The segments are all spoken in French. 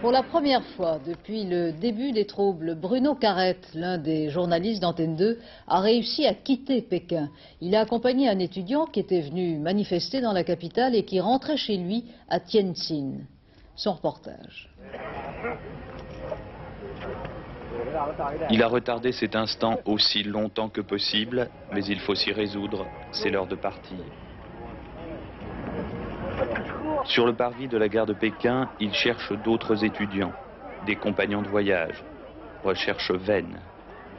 Pour la première fois depuis le début des troubles, Bruno Carrette, l'un des journalistes d'Antenne 2, a réussi à quitter Pékin. Il a accompagné un étudiant qui était venu manifester dans la capitale et qui rentrait chez lui à Tianjin. Son reportage. Il a retardé cet instant aussi longtemps que possible, mais il faut s'y résoudre, c'est l'heure de partir. Sur le parvis de la gare de Pékin, il cherche d'autres étudiants, des compagnons de voyage. Recherche vaine.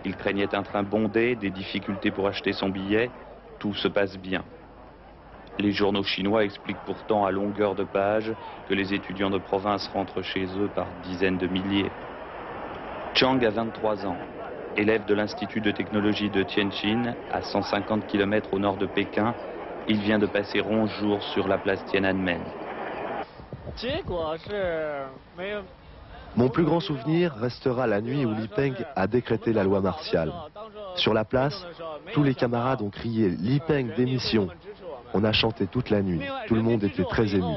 Il craignait un train bondé, des difficultés pour acheter son billet. Tout se passe bien. Les journaux chinois expliquent pourtant à longueur de page que les étudiants de province rentrent chez eux par dizaines de milliers. Chang a 23 ans, élève de l'Institut de technologie de Tianjin, à 150 km au nord de Pékin. Il vient de passer 11 jours sur la place Tiananmen. Mon plus grand souvenir restera la nuit où Li Peng a décrété la loi martiale. Sur la place, tous les camarades ont crié « Li Peng, démission !» On a chanté toute la nuit, tout le monde était très ému.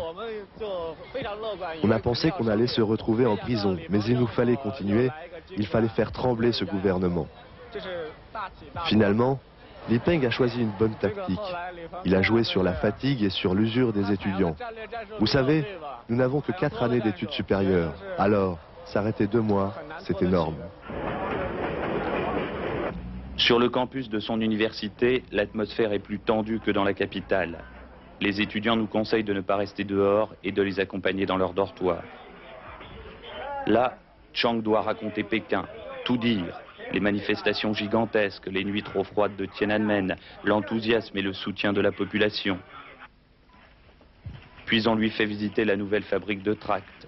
On a pensé qu'on allait se retrouver en prison, mais il nous fallait continuer, il fallait faire trembler ce gouvernement. Finalement, Li Peng a choisi une bonne tactique. Il a joué sur la fatigue et sur l'usure des étudiants. Vous savez, nous n'avons que 4 années d'études supérieures. Alors, s'arrêter 2 mois, c'est énorme. Sur le campus de son université, l'atmosphère est plus tendue que dans la capitale. Les étudiants nous conseillent de ne pas rester dehors et de les accompagner dans leur dortoir. Là, Chang doit raconter Pékin, tout dire. Les manifestations gigantesques, les nuits trop froides de Tiananmen, l'enthousiasme et le soutien de la population. Puis on lui fait visiter la nouvelle fabrique de tracts.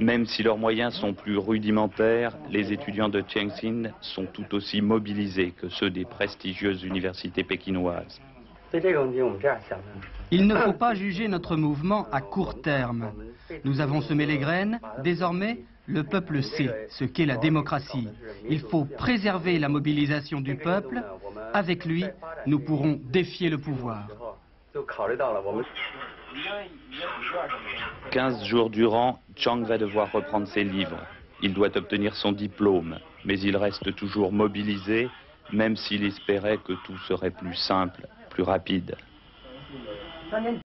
Même si leurs moyens sont plus rudimentaires, les étudiants de Tianjin sont tout aussi mobilisés que ceux des prestigieuses universités pékinoises. Il ne faut pas juger notre mouvement à court terme. Nous avons semé les graines, désormais, le peuple sait ce qu'est la démocratie. Il faut préserver la mobilisation du peuple. Avec lui, nous pourrons défier le pouvoir. 15 jours durant, Chang va devoir reprendre ses livres. Il doit obtenir son diplôme, mais il reste toujours mobilisé, même s'il espérait que tout serait plus simple, plus rapide.